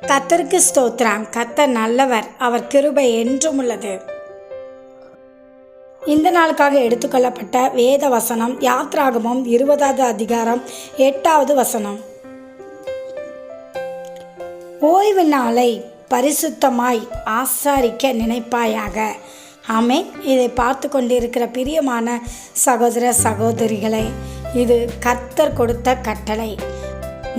கர்த்தருக்கு ஸ்தோத்திரம். கர்த்தர் நல்லவர், அவர் கிருபை என்றும் உள்ளது. இந்த நாளுக்காக எடுத்துக்கொள்ளப்பட்ட வேத வசனம் யாத்ராகமம் 20வது அதிகாரம் 8வது வசனம். ஓய்வு நாளை பரிசுத்தமாய் ஆசாரிக்க நினைப்பாயாக. ஆமென். இதை பார்த்து கொண்டிருக்கிற பிரியமான சகோதர சகோதரிகளே, இது கர்த்தர் கொடுத்த கட்டளை.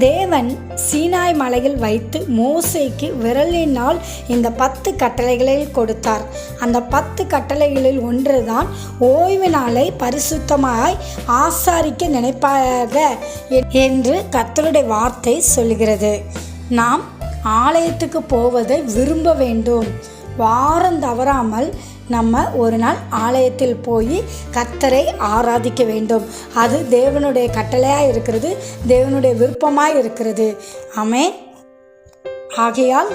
தேவன் சீனாய் மலையில் வைத்து மோசேக்கு விரலினால் இந்த 10 கட்டளைகளை கொடுத்தார். அந்த 10 கட்டளைகளில் ஒன்றுதான் ஓய்வு நாளை பரிசுத்தமாய் ஆசாரிக்க நினைப்பாக என்று கர்த்தருடைய வார்த்தை சொல்கிறது. நாம் ஆலயத்துக்கு போவதை விரும்ப வேண்டும். வாரம் தவறாமல் நம்ம ஒரு நாள் ஆலயத்தில் போய் கர்த்தரை ஆராதிக்க வேண்டும். அது தேவனுடைய கட்டளையாக இருக்கிறது, தேவனுடைய விருப்பமாக இருக்கிறது. ஆமென். ஆகையால்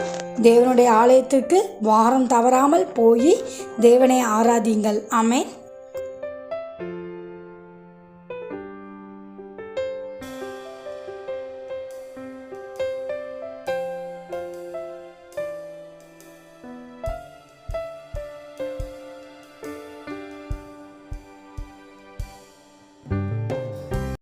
தேவனுடைய ஆலயத்துக்கு வாரம் தவறாமல் போய் தேவனை ஆராதிங்கள். ஆமென்.